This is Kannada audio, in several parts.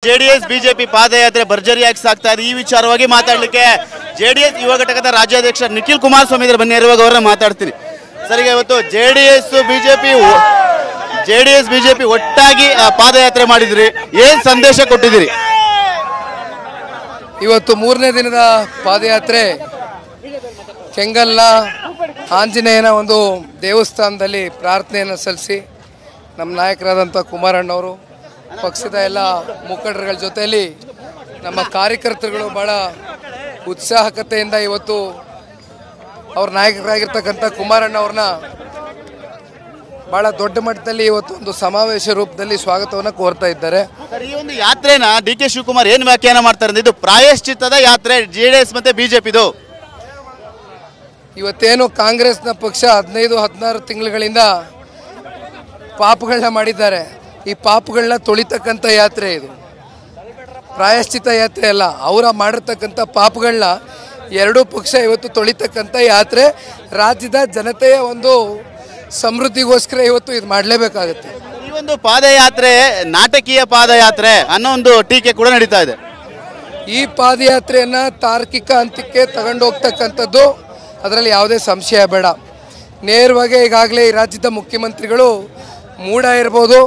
ಜೆಡಿಎಸ್ ಬಿಜೆಪಿ ಪಾದಯಾತ್ರೆ ಭರ್ಜರಿಯಾಗಿ ಸಾಗ್ತಾ ಇದೆ. ಈ ವಿಚಾರವಾಗಿ ಮಾತಾಡಲಿಕ್ಕೆ ಜೆಡಿಎಸ್ ಯುವ ಘಟಕದ ರಾಜ್ಯಾಧ್ಯಕ್ಷ ನಿಖಿಲ್ ಕುಮಾರಸ್ವಾಮಿ ಇದ್ದಾರೆ. ಬನ್ನಿ ಇರುವಾಗ ಅವರನ್ನ ಮಾತಾಡ್ತೀನಿ. ಸರ್, ಇವತ್ತು ಜೆಡಿಎಸ್ ಬಿಜೆಪಿ ಒಟ್ಟಾಗಿ ಪಾದಯಾತ್ರೆ ಮಾಡಿದ್ರಿ, ಏನ್ ಸಂದೇಶ ಕೊಟ್ಟಿದ್ದೀರಿ? ಇವತ್ತು ಮೂರನೇ ದಿನದ ಪಾದಯಾತ್ರೆ ಕೆಂಗಲ್ನ ಆಂಜನೇಯನ ಒಂದು ದೇವಸ್ಥಾನದಲ್ಲಿ ಪ್ರಾರ್ಥನೆಯನ್ನು ಸಲ್ಲಿಸಿ ನಮ್ಮ ನಾಯಕರಾದಂಥ ಕುಮಾರಣ್ಣವರು, ಪಕ್ಷದ ಎಲ್ಲ ಮುಖಂಡರುಗಳ ಜೊತೆಯಲ್ಲಿ ನಮ್ಮ ಕಾರ್ಯಕರ್ತರುಗಳು ಭಾಳ ಉತ್ಸಾಹಕತೆಯಿಂದ ಇವತ್ತು ಅವ್ರ ನಾಯಕರಾಗಿರ್ತಕ್ಕಂಥ ಕುಮಾರಣ್ಣವ್ರನ್ನ ಭಾಳ ದೊಡ್ಡ ಮಟ್ಟದಲ್ಲಿ ಇವತ್ತು ಒಂದು ಸಮಾವೇಶ ರೂಪದಲ್ಲಿ ಸ್ವಾಗತವನ್ನು ಕೋರ್ತಾ ಇದ್ದಾರೆ. ಸರ್, ಈ ಒಂದು ಯಾತ್ರೆನ ಡಿ ಕೆ ಶಿವಕುಮಾರ್ ಏನು ವ್ಯಾಖ್ಯಾನ ಮಾಡ್ತಾರೆ? ಇದು ಪ್ರಾಯಶ್ಚಿತ್ತದ ಯಾತ್ರೆ ಜೆಡಿಎಸ್ ಮತ್ತೆ ಬಿಜೆಪಿದು. ಇವತ್ತೇನು ಕಾಂಗ್ರೆಸ್ನ ಪಕ್ಷ 15-16 ತಿಂಗಳುಗಳಿಂದ ಪಾಪಗಳನ್ನ ಮಾಡಿದ್ದಾರೆ. ಈ ಪಾಪಗಳನ್ನ ತೊಳಿತಕ್ಕಂಥ ಯಾತ್ರೆ ಇದು, ಪ್ರಾಯಶ್ಚಿತ್ತ ಯಾತ್ರೆ ಅಲ್ಲ. ಅವರ ಮಾಡಿರ್ತಕ್ಕಂಥ ಪಾಪಗಳನ್ನ ಎರಡೂ ಪಕ್ಷ ಇವತ್ತು ತೊಳಿತಕ್ಕಂಥ ಯಾತ್ರೆ. ರಾಜ್ಯದ ಜನತೆಯ ಒಂದು ಸಮೃದ್ಧಿಗೋಸ್ಕರ ಇವತ್ತು ಇದು ಮಾಡಲೇಬೇಕಾಗುತ್ತೆ. ಈ ಒಂದು ಪಾದಯಾತ್ರೆ ನಾಟಕೀಯ ಪಾದಯಾತ್ರೆ ಅನ್ನೋ ಒಂದು ಟೀಕೆ ಕೂಡ ನಡೀತಾ ಇದೆ. ಈ ಪಾದಯಾತ್ರೆಯನ್ನು ತಾರ್ಕಿಕ ಹಂತಕ್ಕೆ ತಗೊಂಡೋಗ್ತಕ್ಕಂಥದ್ದು, ಅದರಲ್ಲಿ ಯಾವುದೇ ಸಂಶಯ ಬೇಡ. ನೇರವಾಗಿ ಈಗಾಗಲೇ ಈ ರಾಜ್ಯದ ಮುಖ್ಯಮಂತ್ರಿಗಳು ಮೂಡ ಇರ್ಬೋದು,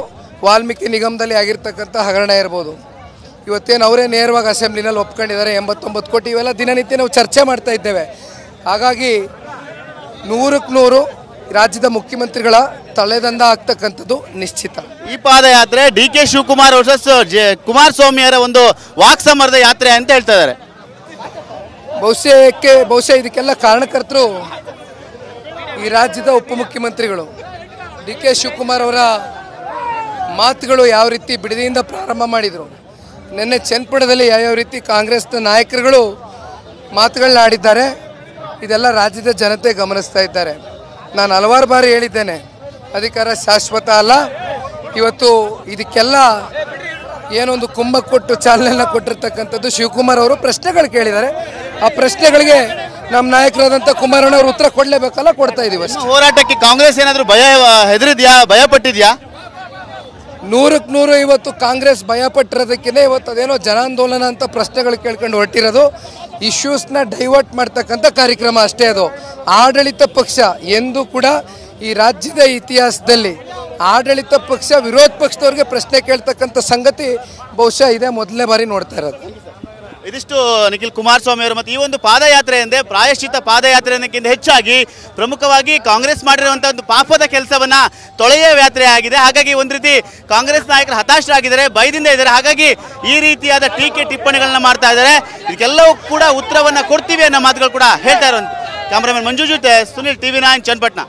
ವಾಲ್ಮೀಕಿ ನಿಗಮದಲ್ಲಿ ಆಗಿರ್ತಕ್ಕಂಥ ಹಗರಣ ಇರ್ಬೋದು, ಇವತ್ತೇನು ಅವರೇ ನೇರವಾಗಿ ಅಸೆಂಬ್ಲಿನಲ್ಲಿ ಒಪ್ಕೊಂಡಿದ್ದಾರೆ. 89 ಕೋಟಿ, ಇವೆಲ್ಲ ದಿನನಿತ್ಯ ನಾವು ಚರ್ಚೆ ಮಾಡ್ತಾ ಇದ್ದೇವೆ. ಹಾಗಾಗಿ 100ಕ್ಕೆ 100 ರಾಜ್ಯದ ಮುಖ್ಯಮಂತ್ರಿಗಳ ತಲೆದಂಡ ಆಗ್ತಕ್ಕಂಥದ್ದು ನಿಶ್ಚಿತ. ಈ ಪಾದಯಾತ್ರೆ ಡಿ ಕೆ ಶಿವಕುಮಾರ್ ವರ್ಸಸ್ ಕುಮಾರಸ್ವಾಮಿಯವರ ಒಂದು ವಾಕ್ಸಮರದ ಯಾತ್ರೆ ಅಂತ ಹೇಳ್ತಾ ಇದ್ದಾರೆ. ಬಹುಶಃ ಇದಕ್ಕೆಲ್ಲ ಕಾರಣಕರ್ತರು ಈ ರಾಜ್ಯದ ಉಪಮುಖ್ಯಮಂತ್ರಿಗಳು. ಡಿ ಕೆ ಶಿವಕುಮಾರ್ ಅವರ ಮಾತುಗಳು ಯಾವ ರೀತಿ ಬಿಡದಿಯಿಂದ ಪ್ರಾರಂಭ ಮಾಡಿದರು, ನಿನ್ನೆ ಚನ್ನಪಟ್ಟಣದಲ್ಲಿ ಯಾವ್ಯಾವ ರೀತಿ ಕಾಂಗ್ರೆಸ್ನ ನಾಯಕರುಗಳು ಮಾತುಗಳನ್ನ ಆಡಿದ್ದಾರೆ, ಇದೆಲ್ಲ ರಾಜ್ಯದ ಜನತೆ ಗಮನಿಸ್ತಾ ಇದ್ದಾರೆ. ನಾನು ಹಲವಾರು ಬಾರಿ ಹೇಳಿದ್ದೇನೆ, ಅಧಿಕಾರ ಶಾಶ್ವತ ಅಲ್ಲ. ಇವತ್ತು ಇದಕ್ಕೆಲ್ಲ ಏನೊಂದು ಕುಂಭ ಕೊಟ್ಟು ಚಾಲನೆಯನ್ನು ಕೊಟ್ಟಿರ್ತಕ್ಕಂಥದ್ದು ಶಿವಕುಮಾರ್ ಅವರು ಪ್ರಶ್ನೆಗಳು ಕೇಳಿದ್ದಾರೆ. ಆ ಪ್ರಶ್ನೆಗಳಿಗೆ ನಮ್ಮ ನಾಯಕರಾದಂಥ ಕುಮಾರಣ್ಣ ಅವರು ಉತ್ತರ ಕೊಡಲೇಬೇಕಲ್ಲ, ಕೊಡ್ತಾ ಇದೀವಿ ಅಷ್ಟೇ. ಹೋರಾಟಕ್ಕೆ ಕಾಂಗ್ರೆಸ್ ಏನಾದರೂ ಹೆದರಿದ್ಯಾ, ಭಯ ಪಟ್ಟಿದ್ಯಾ? 100ಕ್ಕೆ 100 ಇವತ್ತು ಕಾಂಗ್ರೆಸ್ ಭಯ ಪಟ್ಟಿರೋದಕ್ಕಿಂತ ಇವತ್ತು ಅದೇನೋ ಜನಾಂದೋಲನ ಅಂತ ಪ್ರಶ್ನೆಗಳು ಕೇಳ್ಕೊಂಡು ಹೊರಟಿರೋದು, ಇಶ್ಯೂಸ್ನ ಡೈವರ್ಟ್ ಮಾಡ್ತಕ್ಕಂಥ ಕಾರ್ಯಕ್ರಮ ಅಷ್ಟೇ ಅದು. ಆಡಳಿತ ಪಕ್ಷ ಎಂದೂ ಕೂಡ ಈ ರಾಜ್ಯದ ಇತಿಹಾಸದಲ್ಲಿ ಆಡಳಿತ ಪಕ್ಷ ವಿರೋಧ ಪಕ್ಷದವ್ರಿಗೆ ಪ್ರಶ್ನೆ ಕೇಳ್ತಕ್ಕಂಥ ಸಂಗತಿ ಬಹುಶಃ ಇದೇ ಮೊದಲನೇ ಬಾರಿ ನೋಡ್ತಾ ಇರೋದು. ಇದಿಷ್ಟು ನಿಖಿಲ್ ಕುಮಾರಸ್ವಾಮಿ ಅವರು. ಮತ್ತು ಈ ಒಂದು ಪಾದಯಾತ್ರೆ ಎಂದೇ ಪ್ರಾಯಶ್ಚಿತ್ತ ಪಾದಯಾತ್ರೆ ಅನ್ನೋಕ್ಕಿಂತ ಹೆಚ್ಚಾಗಿ ಪ್ರಮುಖವಾಗಿ ಕಾಂಗ್ರೆಸ್ ಮಾಡಿರುವಂಥ ಒಂದು ಪಾಪದ ಕೆಲಸವನ್ನ ತೊಳೆಯುವ ಯಾತ್ರೆ ಆಗಿದೆ. ಹಾಗಾಗಿ ಒಂದು ರೀತಿ ಕಾಂಗ್ರೆಸ್ ನಾಯಕರು ಹತಾಶರಾಗಿದ್ದಾರೆ, ಭಯದಿಂದ ಇದ್ದಾರೆ. ಹಾಗಾಗಿ ಈ ರೀತಿಯಾದ ಟೀಕೆ ಟಿಪ್ಪಣಿಗಳನ್ನ ಮಾಡ್ತಾ ಇದ್ದಾರೆ. ಇದಕ್ಕೆಲ್ಲವೂ ಕೂಡ ಉತ್ತರವನ್ನ ಕೊಡ್ತೀವಿ ಅನ್ನೋ ಮಾತುಗಳು ಕೂಡ ಹೇಳ್ತಾ ಇರುವಂತ. ಕ್ಯಾಮರಾಮನ್ ಮಂಜು ಜೊತೆ ಸುನಿಲ್, TV9 ಚನ್ನಪಟ್ಟಣ.